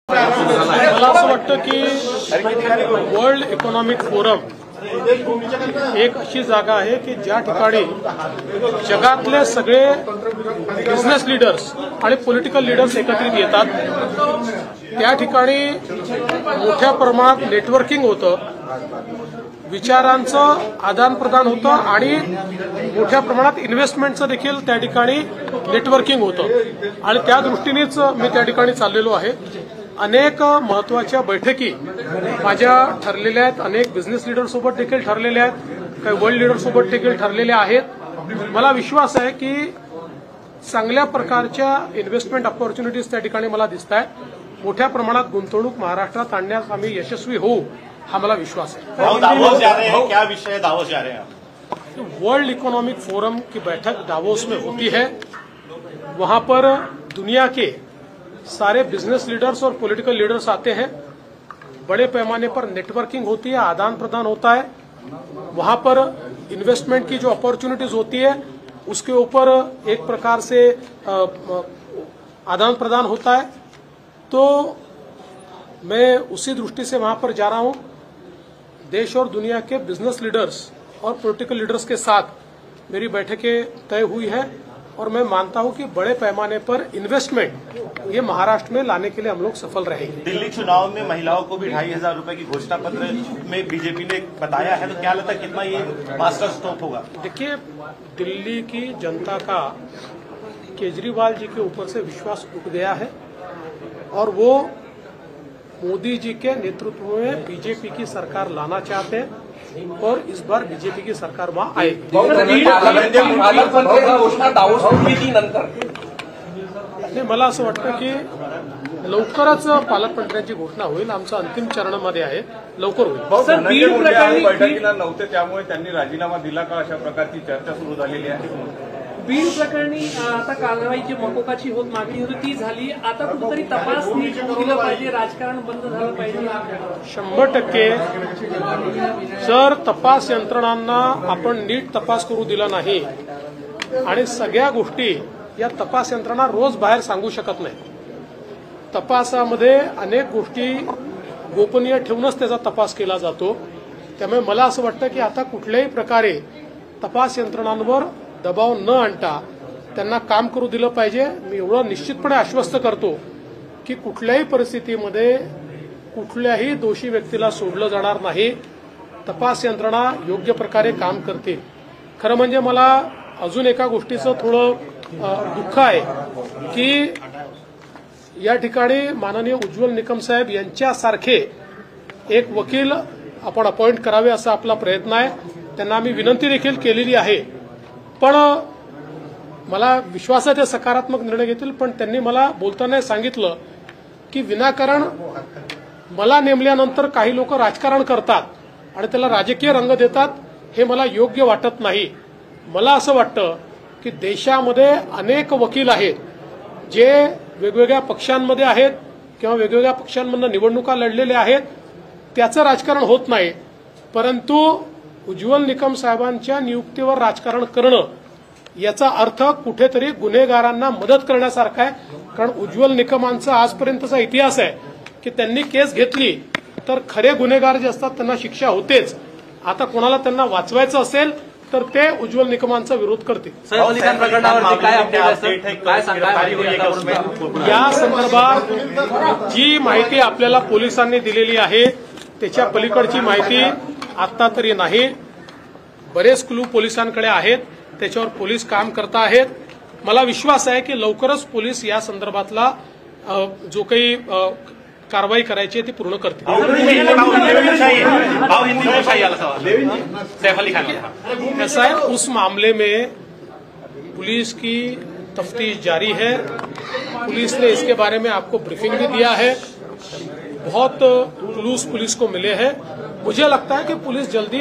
मला असं वाटतं की वर्ल्ड इकॉनॉमिक फोरम एक अशी जागा आहे की ज्या ठिकाणी जगातले सगळे बिझनेस लीडर्स आणि पॉलिटिकल लीडर्स एकत्रित येतात। त्या ठिकाणी मोठ्या प्रमाणात नेटवर्किंग होतं, विचारांचं आदान प्रदान होतं आणि मोठ्या प्रमाणात इन्व्हेस्टमेंटचं देखील त्या ठिकाणी नेटवर्किंग होतं आणि त्या दृष्टीनेच मी त्या ठिकाणी चाललेलो आहे। अनेक महत्वाच्या बैठकी माझ्या ठरलेल्या आहेत, अनेक बिझनेस लीडर सोबत देखील ठरलेल्या आहेत, काही वर्ल्ड लीडर सोबत देखील ठरलेल्या आहेत। मला विश्वास आहे की चांगल्या प्रकारच्या इन्व्हेस्टमेंट ऑपॉर्च्युनिटीज त्या ठिकाणी मला दिसत आहेत। मोठ्या प्रमाणात गुंतवणूक महाराष्ट्रात आणण्यास आम्ही यशस्वी होऊ हा मला विश्वास है। दावोस जा रहे हैं, क्या विषय है दावोस जा रहे हैं? वर्ल्ड इकोनॉमिक फोरम की बैठक दावोस में होती है। वहां पर दुनिया के सारे बिजनेस लीडर्स और पॉलिटिकल लीडर्स आते हैं, बड़े पैमाने पर नेटवर्किंग होती है, आदान प्रदान होता है। वहां पर इन्वेस्टमेंट की जो अपॉर्चुनिटीज होती है उसके ऊपर एक प्रकार से आदान प्रदान होता है। तो मैं उसी दृष्टि से वहां पर जा रहा हूं। देश और दुनिया के बिजनेस लीडर्स और पॉलिटिकल लीडर्स के साथ मेरी बैठकें तय हुई है और मैं मानता हूं कि बड़े पैमाने पर इन्वेस्टमेंट ये महाराष्ट्र में लाने के लिए हम लोग सफल रहेंगे। दिल्ली चुनाव में महिलाओं को भी 2,500 रुपए की घोषणा पत्र में बीजेपी ने बताया है, तो क्या लगता है कितना ये मास्टर स्ट्रोक होगा? देखिए, दिल्ली की जनता का केजरीवाल जी के ऊपर से विश्वास उठ गया है और वो मोदी जी के नेतृत्व में बीजेपी की सरकार लाना चाहते हैं और इस बार बीजेपी की सरकार वहां आएगी। मला असं वाटतं की लवकरच पालकमंत्र्यांची घोषणा होईल, आमचं अंतिम चरणामध्ये आहे, लवकर होईल। बैठकीला नव्हते त्यामुळे त्यांनी राजीनामा दिला का, अशा प्रकारची चर्चा सुरू झालेली आहे। बीड प्रकरणी आता कारवाईची मकोकाची होत मागणी होती ती झाली, आता कुठेतरी तपास नीट दिलं पाहिजे, राजकारण बंद झालं पाहिजे। 100% जर तपास यंत्रणांना आपण नीट तपास करू दिला नाही आणि सगळ्या गोष्टी या तपास यंत्रणा रोज बाहेर सांगू शकत नाही। तपासामध्ये अनेक गोष्टी गोपनीय ठेवूनच त्याचा तपास केला जातो। त्यामुळे मला असं वाटतं की आता कुठल्याही प्रकारे तपास यंत्रणांवर दबाव न आणता त्यांना काम करू दिलं पाहिजे। मी एवढं निश्चितपणे आश्वस्त करतो की कुठल्याही परिस्थितीमध्ये कुठल्याही दोषी व्यक्तीला सोडलं जाणार नाही, तपास यंत्रणा योग्य प्रकारे काम करतील। खरं म्हणजे मला अजून एका गोष्टीचं थोडं दुःख आहे की या ठिकाणी माननीय उज्ज्वल निकम साहेब यांच्यासारखे एक वकील आपण अपॉइंट करावे असा आपला प्रयत्न आहे। त्यांना आम्ही विनंती देखील केलेली आहे, पण मला विश्वास आहे ते सकारात्मक निर्णय घेतील। पण त्यांनी मला बोलताना सांगितलं की विनाकारण मला नेमल्यानंतर काही लोक राजकारण करतात आणि त्याला राजकीय रंग देतात, हे मला योग्य वाटत नाही। मला असं वाटतं की देशामध्ये अनेक वकील आहेत जे वेगवेगळ्या पक्षांमध्ये आहेत किंवा वेगवेगळ्या पक्षांमधून निवडणुका लढलेल्या आहेत, त्याचं राजकारण होत नाही, परंतु उज्ज्वल निकम साहेबांच्या नियुक्तीवर राजकारण करणं याचा अर्थ कुठेतरी गुन्हेगारांना मदत करण्यासारखा आहे। कारण उज्ज्वल निकमांचा आजपर्यंतचा इतिहास आहे की त्यांनी केस घेतली तर खरे गुन्हेगार जे असतात त्यांना शिक्षा होतेच। आता कोणाला त्यांना वाचवायचं असेल तर ते उज्ज्वल निकमांचा विरोध करतील। या संदर्भात जी माहिती आपल्याला पोलिसांनी दिलेली आहे त्याच्या पलीकडची माहिती आता तरी नाही। बरेच क्लू पोलिसांकडे आहेत, त्याच्यावर पोलीस काम करता आहेत। मला विश्वास आहे की लवकरच पोलीस या संदर्भातला जो काही कारवाई करायची आहे ती पूर्ण करतील। ऐसा है, उस मामले में पुलिस की तफ्तीश जारी है। पुलिस ने इसके बारे में आपको ब्रीफिंग भी दिया है, बहुत क्लूज पुलिस को मिले हैं। मुझे लगता है कि पुलिस जल्दी